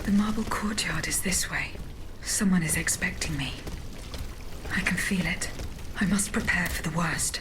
The marble courtyard is this way. Someone is expecting me. I can feel it. I must prepare for the worst.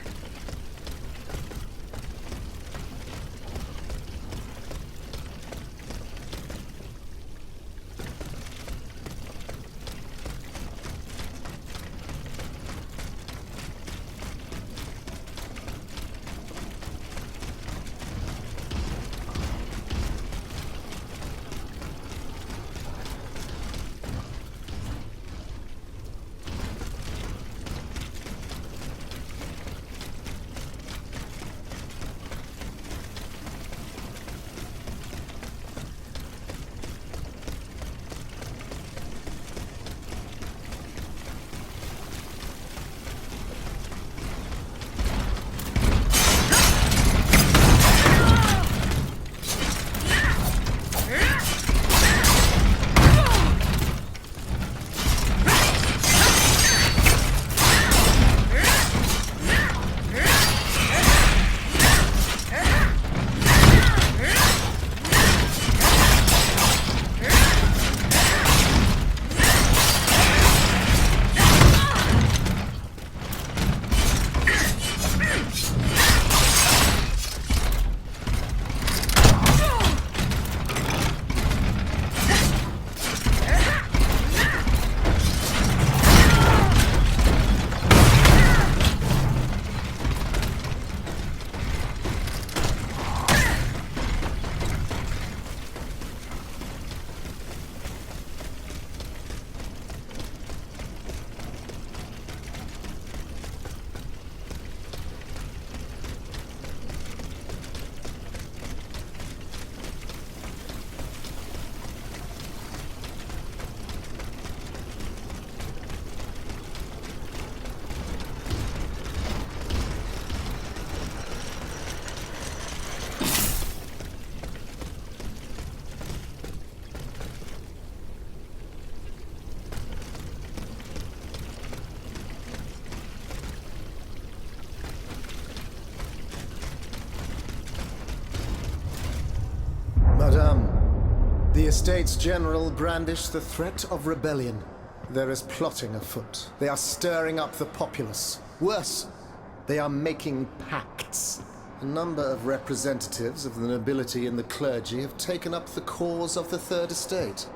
Madame, the Estates General brandish the threat of rebellion. There is plotting afoot. They are stirring up the populace. Worse, they are making pacts. A number of representatives of the nobility and the clergy have taken up the cause of the Third Estate.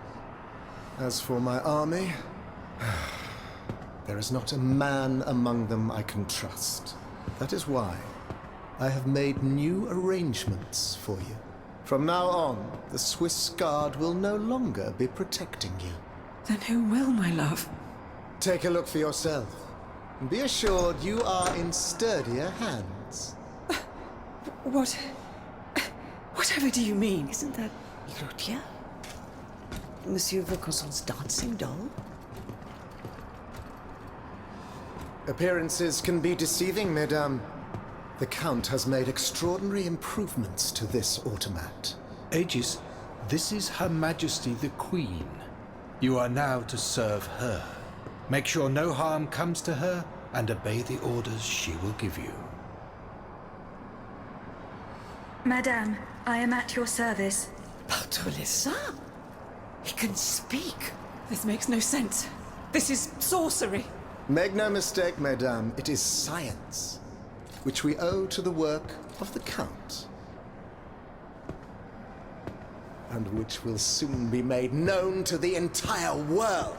As for my army, there is not a man among them I can trust. That is why I have made new arrangements for you. From now on, the Swiss Guard will no longer be protecting you. Then who will, my love? Take a look for yourself. And be assured you are in sturdier hands. Whatever do you mean? Isn't that Claudia? Monsieur Vaucanson's dancing doll? Appearances can be deceiving, mesdames. The Count has made extraordinary improvements to this automat. Aegis, this is Her Majesty the Queen. You are now to serve her. Make sure no harm comes to her and obey the orders she will give you. Madame, I am at your service. Pardon les saints! He can speak. This makes no sense. This is sorcery. Make no mistake, mesdames, it is science, which we owe to the work of the Count, and which will soon be made known to the entire world.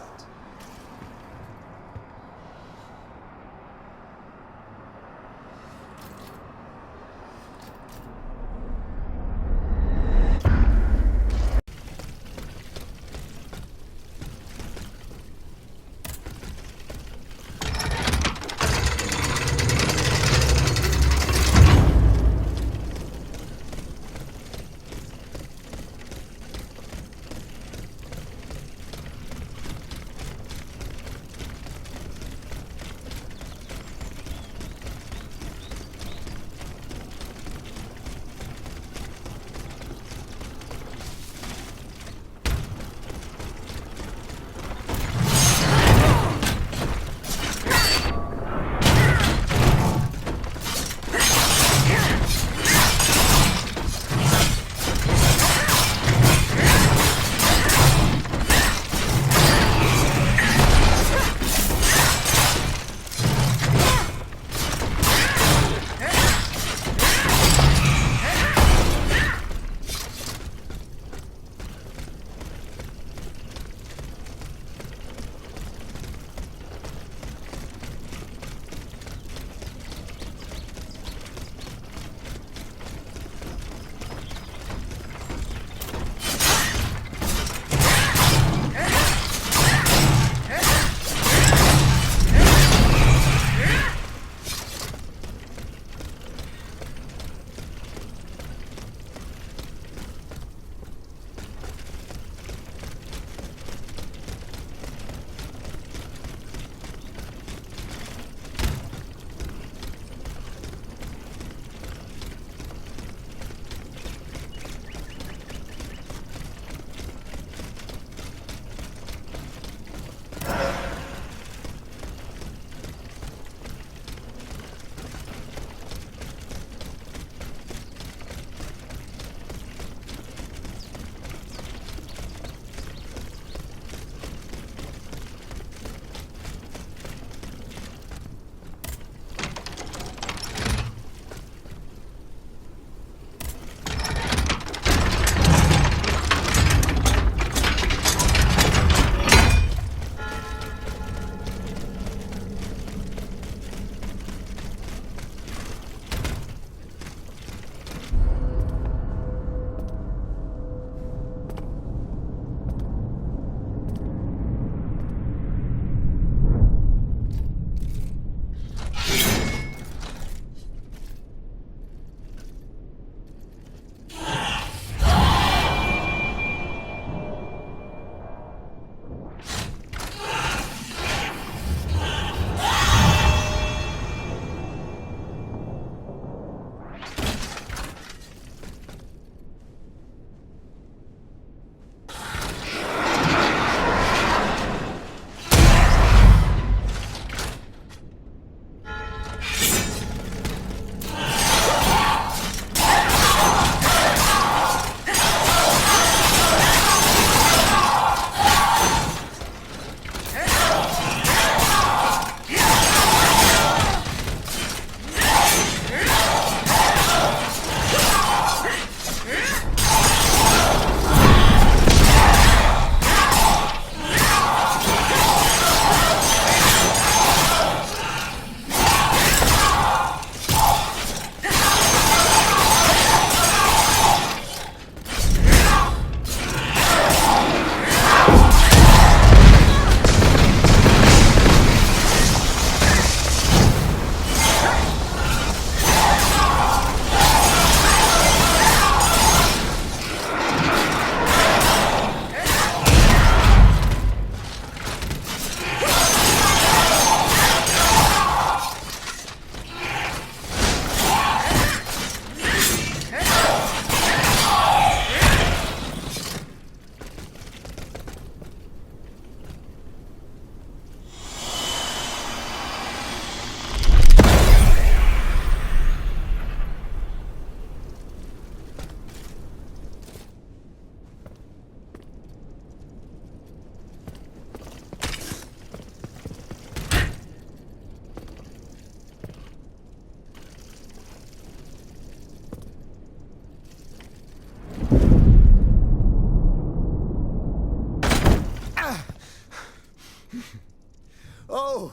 Oh,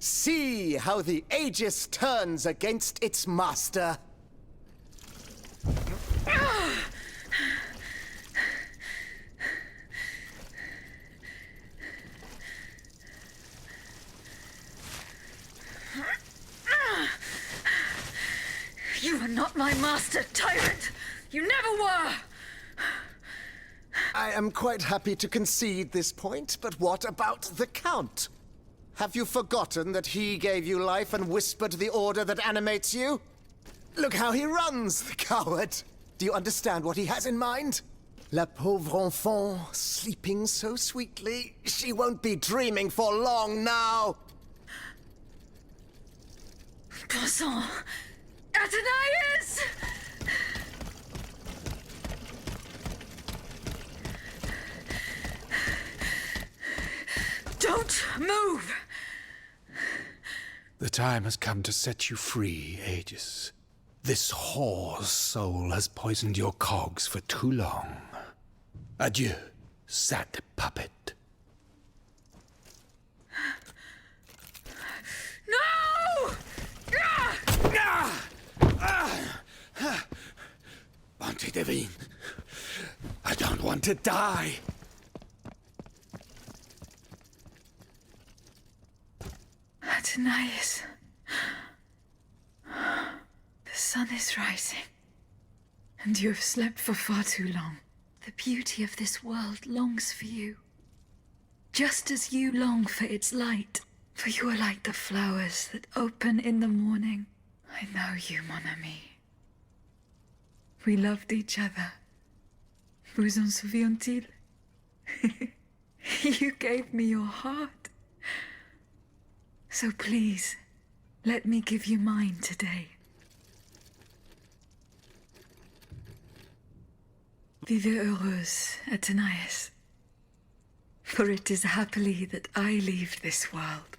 see how the Aegis turns against its master. You are not my master, tyrant! You never were! I am quite happy to concede this point, but what about the Count? Have you forgotten that he gave you life and whispered the order that animates you? Look how he runs, the coward! Do you understand what he has in mind? La pauvre enfant, sleeping so sweetly, she won't be dreaming for long now! Croissant! Athenais! Don't move! The time has come to set you free, Aegis. This whore's soul has poisoned your cogs for too long. Adieu, sad puppet. No! Bonté divine, I don't want to die. Athenais. The sun is rising, and you have slept for far too long. The beauty of this world longs for you, just as you long for its light. For you are like the flowers that open in the morning. I know you, mon ami. We loved each other. Vous en souvient-il? You gave me your heart. So please, let me give you mine today. Vivez heureuse, Athenais. For it is happily that I leave this world.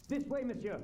This way, monsieur.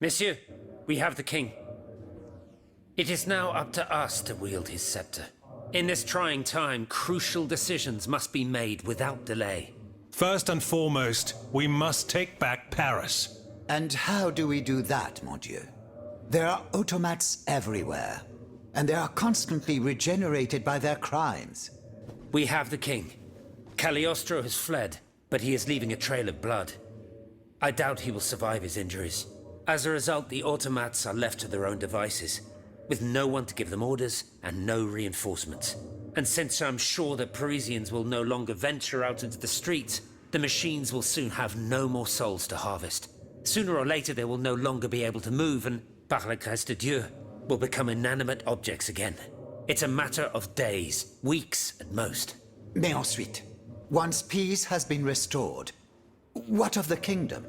Monsieur, we have the king. It is now up to us to wield his scepter. In this trying time, crucial decisions must be made without delay. First and foremost, we must take back Paris. And how do we do that, mon Dieu? There are automats everywhere, and they are constantly regenerated by their crimes. We have the king. Cagliostro has fled, but he is leaving a trail of blood. I doubt he will survive his injuries. As a result, the automats are left to their own devices, with no one to give them orders and no reinforcements. And since I'm sure that Parisians will no longer venture out into the streets, the machines will soon have no more souls to harvest. Sooner or later, they will no longer be able to move and, par la grâce de Dieu, will become inanimate objects again. It's a matter of days, weeks at most. Mais ensuite, once peace has been restored, what of the kingdom?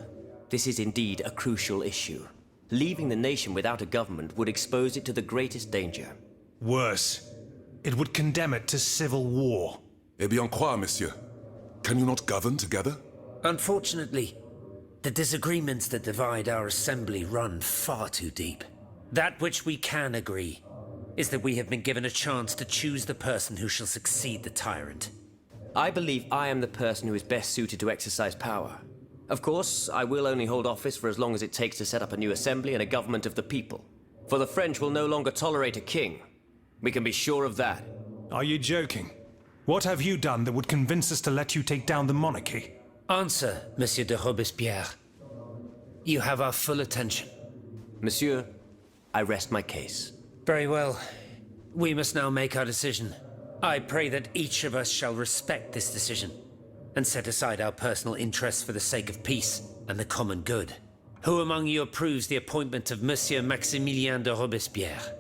This is indeed a crucial issue. Leaving the nation without a government would expose it to the greatest danger. Worse, it would condemn it to civil war. Eh bien quoi, monsieur? Can you not govern together? Unfortunately, the disagreements that divide our assembly run far too deep. That which we can agree is that we have been given a chance to choose the person who shall succeed the tyrant. I believe I am the person who is best suited to exercise power. Of course, I will only hold office for as long as it takes to set up a new assembly and a government of the people. For the French will no longer tolerate a king. We can be sure of that. Are you joking? What have you done that would convince us to let you take down the monarchy? Answer, Monsieur de Robespierre. You have our full attention. Monsieur, I rest my case. Very well. We must now make our decision. I pray that each of us shall respect this decision and set aside our personal interests for the sake of peace and the common good. Who among you approves the appointment of Monsieur Maximilien de Robespierre?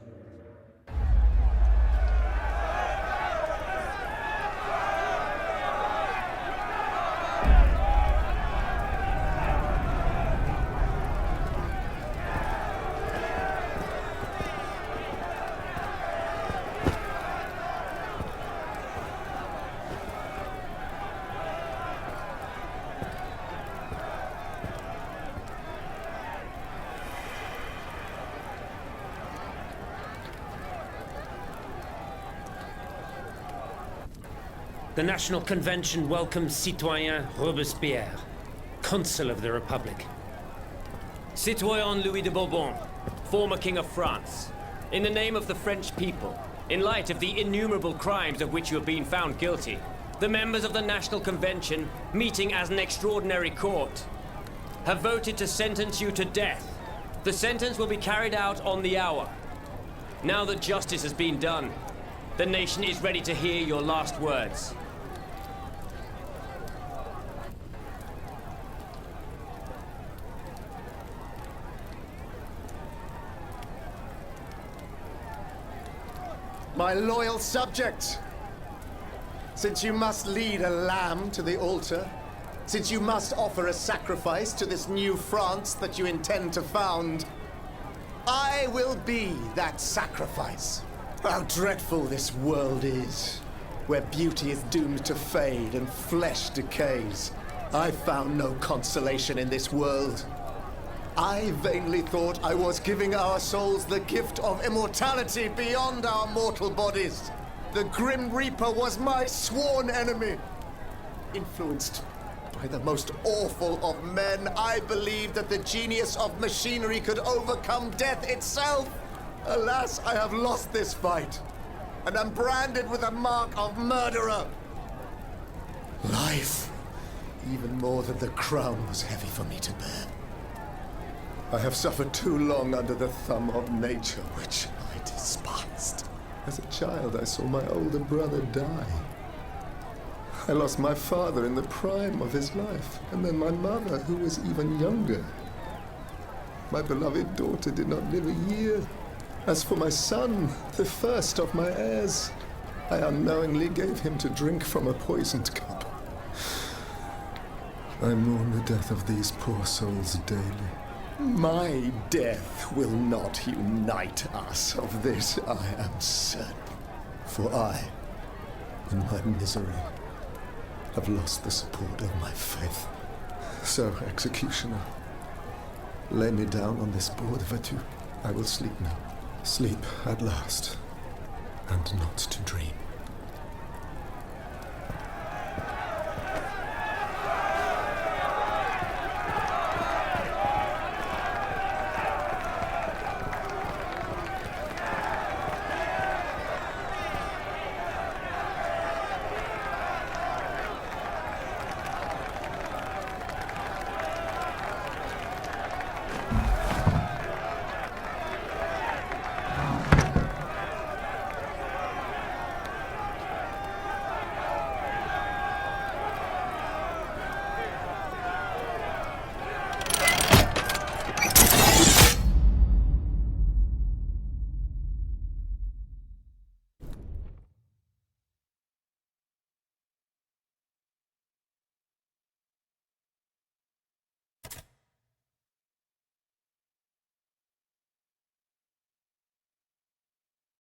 The National Convention welcomes Citoyen Robespierre, Consul of the Republic. Citoyen Louis de Bourbon, former King of France. In the name of the French people, in light of the innumerable crimes of which you have been found guilty, the members of the National Convention, meeting as an extraordinary court, have voted to sentence you to death. The sentence will be carried out on the hour. Now that justice has been done, the nation is ready to hear your last words. My loyal subjects, since you must lead a lamb to the altar, since you must offer a sacrifice to this new France that you intend to found, I will be that sacrifice. How dreadful this world is, where beauty is doomed to fade and flesh decays. I found no consolation in this world. I vainly thought I was giving our souls the gift of immortality beyond our mortal bodies. The Grim Reaper was my sworn enemy. Influenced by the most awful of men, I believed that the genius of machinery could overcome death itself. Alas, I have lost this fight, and am branded with the mark of murderer. Life, even more than the crown, was heavy for me to bear. I have suffered too long under the thumb of nature, which I despised. As a child, I saw my older brother die. I lost my father in the prime of his life, and then my mother, who was even younger. My beloved daughter did not live a year. As for my son, the first of my heirs, I unknowingly gave him to drink from a poisoned cup. I mourn the death of these poor souls daily. My death will not unite us, of this I am certain. For I, in my misery, have lost the support of my faith. So, executioner, lay me down on this board, Vatu. I will sleep now. Sleep at last, and not to dream.